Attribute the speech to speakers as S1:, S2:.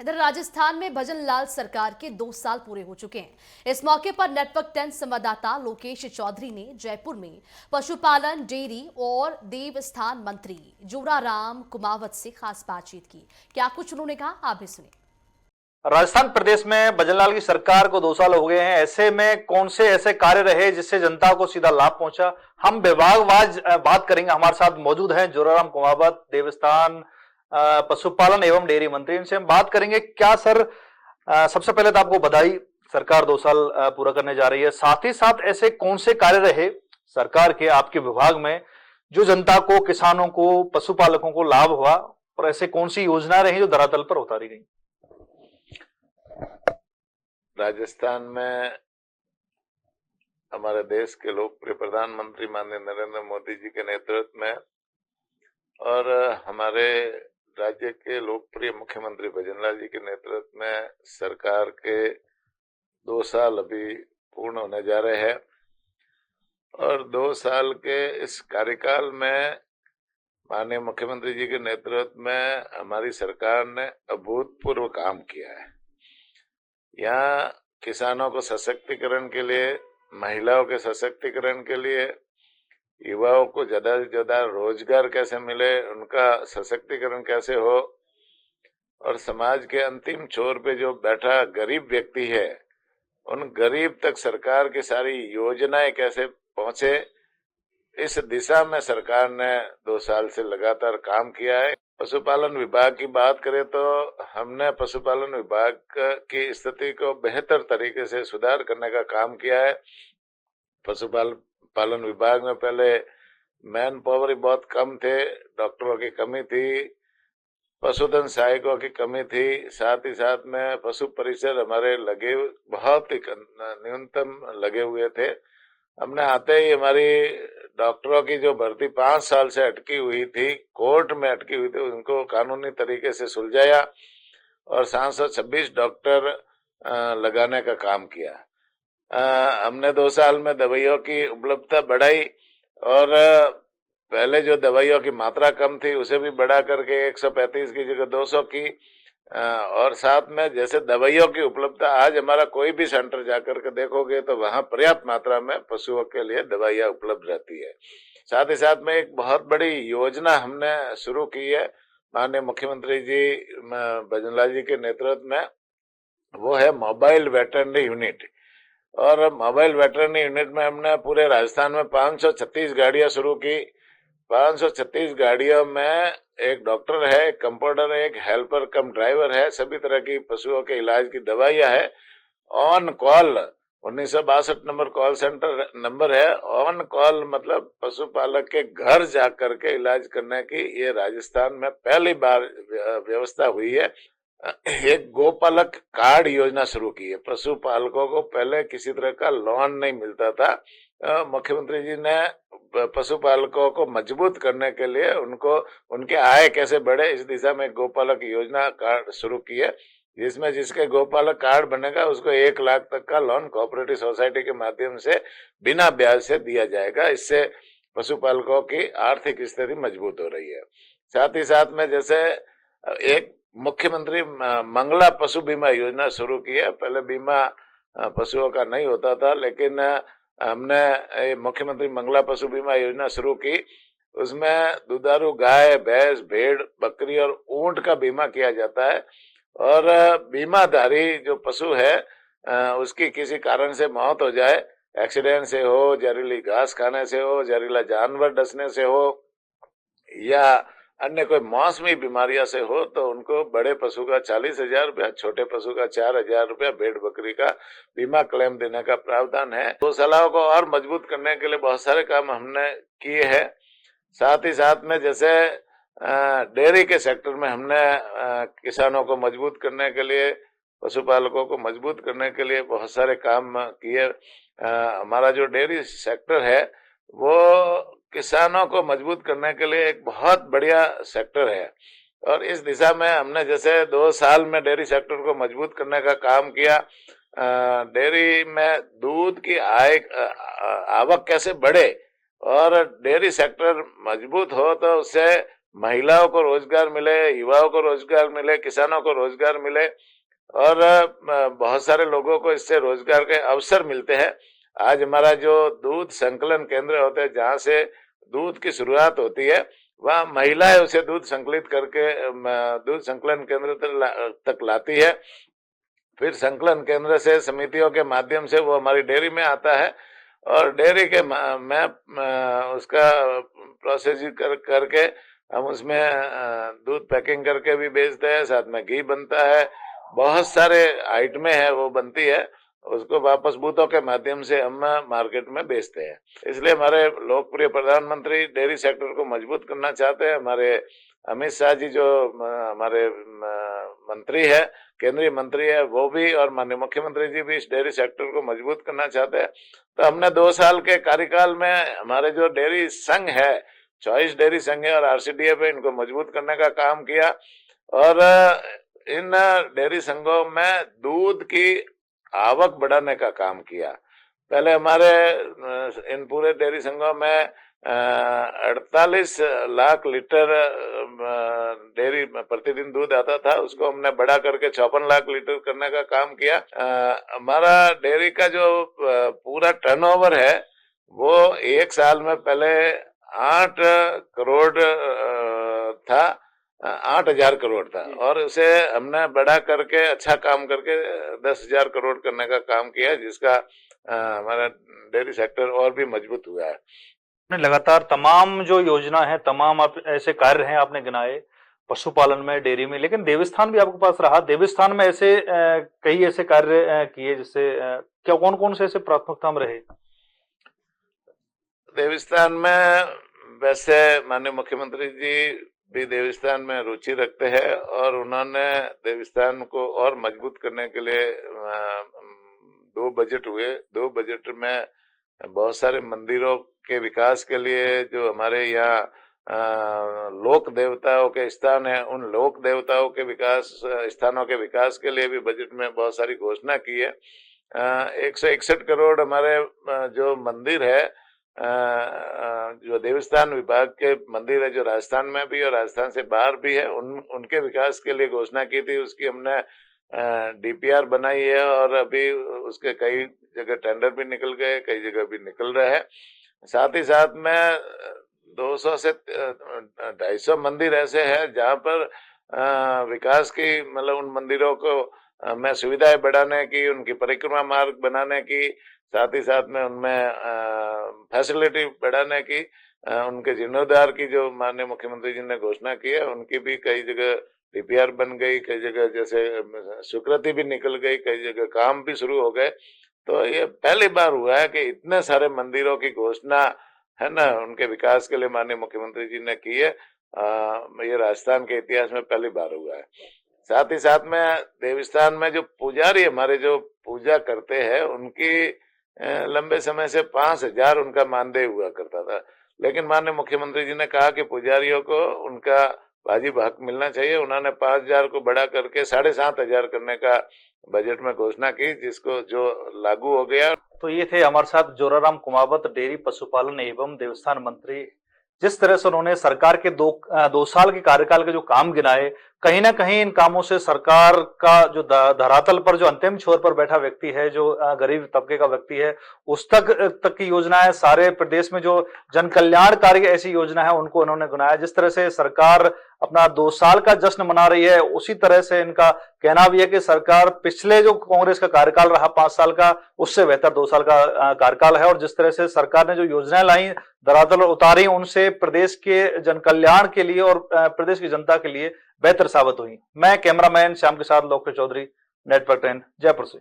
S1: इधर राजस्थान में भजन लाल सरकार के 2 साल पूरे हो चुके हैं। इस मौके पर नेटवर्क 10 संवाददाता लोकेश चौधरी ने जयपुर में पशुपालन, डेयरी और देवस्थान मंत्री जोराराम कुमावत से खास बातचीत की। क्या कुछ उन्होंने कहा, आप भी सुनिए।
S2: राजस्थान प्रदेश में भजनलाल की सरकार को 2 साल हो गए हैं। ऐसे में कौन से ऐसे कार्य रहे जिससे जनता को सीधा लाभ पहुंचा, हम विभागवार बात करेंगे। हमारे साथ मौजूद हैं जोराराम कुमावत, देवस्थान, पशुपालन एवं डेयरी मंत्री। इनसे हम बात करेंगे। क्या सर, सबसे पहले तो आपको बधाई, सरकार 2 साल पूरा करने जा रही है। साथ ही साथ ऐसे कौन से कार्य रहे सरकार के आपके विभाग में जो जनता को, किसानों को, पशुपालकों को लाभ हुआ, और ऐसे कौन सी योजना रही जो धरातल पर उतारी गई?
S3: राजस्थान में हमारे देश के लोकप्रिय प्रधानमंत्री माननीय नरेंद्र मोदी जी के नेतृत्व में और हमारे राज्य के लोकप्रिय मुख्यमंत्री भजनलाल जी के नेतृत्व में सरकार के 2 साल अभी पूर्ण होने जा रहे हैं। और 2 साल के इस कार्यकाल में माननीय मुख्यमंत्री जी के नेतृत्व में हमारी सरकार ने अभूतपूर्व काम किया है। यहाँ किसानों को सशक्तिकरण के लिए, महिलाओं के सशक्तिकरण के लिए, युवाओं को ज्यादा से ज्यादा रोजगार कैसे मिले, उनका सशक्तिकरण कैसे हो, और समाज के अंतिम छोर पे जो बैठा गरीब व्यक्ति है उन गरीब तक सरकार की सारी योजनाएं कैसे पहुंचे, इस दिशा में सरकार ने 2 साल से लगातार काम किया है। पशुपालन विभाग की बात करें तो हमने पशुपालन विभाग की स्थिति को बेहतर तरीके से सुधार करने का काम किया है। पशुपालन विभाग में पहले मैन पावर ही बहुत कम थे, डॉक्टरों की कमी थी, पशुधन सहायकों की कमी थी, साथ ही साथ में पशु परिसर हमारे लगे बहुत ही न्यूनतम लगे हुए थे। हमने आते ही हमारी डॉक्टरों की जो भर्ती 5 साल से अटकी हुई थी, कोर्ट में अटकी हुई थी, उनको कानूनी तरीके से सुलझाया और 726 डॉक्टर लगाने का काम किया। हमने 2 साल में दवाइयों की उपलब्धता बढ़ाई और पहले जो दवाइयों की मात्रा कम थी उसे भी बढ़ा करके 135 की जगह 200 की। और साथ में जैसे दवाइयों की उपलब्धता, आज हमारा कोई भी सेंटर जाकर के देखोगे तो वहां पर्याप्त मात्रा में पशुओं के लिए दवाइयां उपलब्ध रहती है। साथ ही साथ में एक बहुत बड़ी योजना हमने शुरू की है माननीय मुख्यमंत्री जी भजनलाल जी के नेतृत्व में, वो है मोबाइल वेटरनरी यूनिट। और मोबाइल वेटरनरी यूनिट में हमने पूरे राजस्थान में 536 गाड़ियां शुरू की। 536 गाड़ियों में एक डॉक्टर है, एक कंपाउंडर है, एक हेल्पर कम ड्राइवर है, सभी तरह की पशुओं के इलाज की दवाइयां है। On call 1962 number call centre number है। ऑन कॉल मतलब पशुपालक के घर जाकर के इलाज करने की ये राजस्थान में पहली बार व्यवस्था हुई है। एक गोपालक कार्ड योजना शुरू की है। पशुपालकों को पहले किसी तरह का लोन नहीं मिलता था। मुख्यमंत्री जी ने पशुपालकों को मजबूत करने के लिए उनको उनके आय कैसे बढ़े, इस दिशा में गोपालक योजना कार्ड शुरू की है, जिसमें जिसके गोपालक कार्ड बनेगा उसको 1 लाख तक का लोन कोऑपरेटिव सोसाइटी के माध्यम से बिना ब्याज से दिया जाएगा। इससे पशुपालकों की आर्थिक स्थिति मजबूत हो रही है। साथ ही साथ में जैसे एक मुख्यमंत्री मंगला पशु बीमा योजना शुरू की है। पहले बीमा पशुओं का नहीं होता था, लेकिन हमने मुख्यमंत्री मंगला पशु बीमा योजना शुरू की। उसमें दुधारू गाय, भैंस, भेड़, बकरी और ऊंट का बीमा किया जाता है। और बीमाधारी जो पशु है उसकी किसी कारण से मौत हो जाए, एक्सीडेंट से हो, जहरीली घास खाने से हो, जहरीला जानवर डसने से हो, या अन्य कोई मौसमी बीमारियां से हो, तो उनको बड़े पशु का 40,000 रुपया, छोटे पशु का 4,000 रुपया, भेड़ बकरी का बीमा क्लेम देने का प्रावधान है। गौशालाओं को और मजबूत करने के लिए बहुत सारे काम हमने किए हैं। साथ ही साथ में जैसे डेयरी के सेक्टर में हमने किसानों को मजबूत करने के लिए, पशुपालकों को मजबूत करने के लिए बहुत सारे काम किए। हमारा जो डेयरी सेक्टर है वो किसानों को मजबूत करने के लिए एक बहुत बढ़िया सेक्टर है। और इस दिशा में हमने जैसे 2 साल में डेयरी सेक्टर को मजबूत करने का काम किया। डेयरी में दूध की आवक कैसे बढ़े और डेयरी सेक्टर मजबूत हो तो उससे महिलाओं को रोजगार मिले, युवाओं को रोजगार मिले, किसानों को रोजगार मिले और बहुत सारे लोगों को इससे रोजगार के अवसर मिलते हैं। आज हमारा जो दूध संकलन केंद्र होते हैं, जहाँ से दूध की शुरुआत होती है, वहाँ महिलाएं उसे दूध संकलित करके दूध संकलन केंद्र तक लाती है। फिर संकलन केंद्र से समितियों के माध्यम से वो हमारी डेयरी में आता है और डेयरी के में उसका प्रोसेसिंग करके हम उसमें दूध पैकिंग करके भी बेचते हैं, साथ में घी बनता है, बहुत सारे आइटमें हैं वो बनती है, उसको वापस बूथों के माध्यम से हम मार्केट में बेचते हैं। इसलिए हमारे लोकप्रिय प्रधानमंत्री डेयरी सेक्टर को मजबूत करना चाहते हैं। हमारे अमित शाह जी जो हमारे मंत्री है, केंद्रीय मंत्री है, वो भी और माननीय मुख्यमंत्री जी भी इस डेयरी सेक्टर को मजबूत करना चाहते हैं। तो हमने 2 साल के कार्यकाल में हमारे जो डेयरी संघ है, चॉइस डेयरी संघ है और आरसीडीए पे, इनको मजबूत करने का काम किया और इन डेयरी संघों में दूध की आवक बढ़ाने का काम किया। पहले हमारे इन पूरे डेयरी संघों में 48 लाख लीटर डेयरी प्रतिदिन दूध आता था, उसको हमने बढ़ा करके 54 लाख लीटर करने का काम किया। हमारा डेयरी का जो पूरा टर्नओवर है वो एक साल में पहले 8 करोड़ था, 8,000 करोड़ था और उसे हमने बढ़ा करके अच्छा काम करके 10,000 करोड़ करने का काम किया, जिसका हमारा डेयरी सेक्टर और भी मजबूत हुआ है।
S2: आपने लगातार तमाम जो योजना है, तमाम आप ऐसे कार्य हैं आपने गिनाए पशुपालन में, डेयरी में, लेकिन देवस्थान भी आपके पास रहा। देवस्थान में ऐसे कई ऐसे कार्य किए जिससे क्या कौन कौन से ऐसे प्राथमिकता में रहे?
S3: देवस्थान में वैसे माननीय मुख्यमंत्री जी भी देवस्थान में रुचि रखते हैं और उन्होंने देवस्थान को और मजबूत करने के लिए 2 बजट हुए। 2 बजट में बहुत सारे मंदिरों के विकास के लिए, जो हमारे यहाँ लोक देवताओं के स्थान है, उन लोक देवताओं के विकास, स्थानों के विकास के लिए भी बजट में बहुत सारी घोषणा की है। 161 करोड़ हमारे जो मंदिर है, जो देवस्थान विभाग के मंदिर है, जो राजस्थान में भी और राजस्थान से बाहर भी है, उनके विकास के लिए घोषणा की थी। उसकी हमने डीपीआर बनाई है और अभी उसके कई जगह टेंडर भी निकल गए, कई जगह भी निकल रहे हैं। साथ ही साथ में 200 से 250 मंदिर ऐसे हैं जहाँ पर विकास की, मतलब उन मंदिरों को में सुविधाएं बढ़ाने की, उनकी परिक्रमा मार्ग बनाने की, साथ ही साथ में उनमें फैसिलिटी बढ़ाने की, उनके जीर्णोद्धार की जो माननीय मुख्यमंत्री जी ने घोषणा की है, उनकी भी कई जगह डीपीआर बन गई, कई जगह जैसे स्वीकृति भी निकल गई, कई जगह काम भी शुरू हो गए। तो ये पहली बार हुआ है कि इतने सारे मंदिरों की घोषणा है ना, उनके विकास के लिए माननीय मुख्यमंत्री जी ने की है। ये राजस्थान के इतिहास में पहली बार हुआ है। साथ ही साथ में देवस्थान में जो पुजारी हमारे जो पूजा करते हैं, उनकी लंबे समय से 5,000 उनका मानदेय हुआ करता था, लेकिन माननीय मुख्यमंत्री जी ने कहा कि पुजारियों को उनका वाजिब हक मिलना चाहिए। उन्होंने 5,000 को बढ़ा करके 7,500 करने का बजट में घोषणा की, जिसको जो लागू हो गया।
S2: तो ये थे हमारे साथ जोराराम कुमावत, डेयरी पशुपालन एवं देवस्थान मंत्री। जिस तरह से उन्होंने सरकार के 2 साल के कार्यकाल के जो काम गिनाए, कहीं ना कहीं इन कामों से सरकार का जो धरातल पर जो अंतिम छोर पर बैठा व्यक्ति है, जो गरीब तबके का व्यक्ति है, उस तक की योजनाएं, सारे प्रदेश में जो जन कल्याणकारी ऐसी योजना है, उनको उन्होंने गिनाया। जिस तरह से सरकार अपना 2 साल का जश्न मना रही है, उसी तरह से इनका कहना भी है कि सरकार पिछले जो कांग्रेस का कार्यकाल रहा 5 साल का, उससे बेहतर 2 साल का कार्यकाल है। और जिस तरह से सरकार ने जो योजनाएं लाई, धरातल उतारी, उनसे प्रदेश के जन कल्याण के लिए और प्रदेश की जनता के लिए बेहतर साबित हुई। मैं कैमरामैन श्याम के साथ लोकेश चौधरी, नेटवर्क 10 जयपुर से।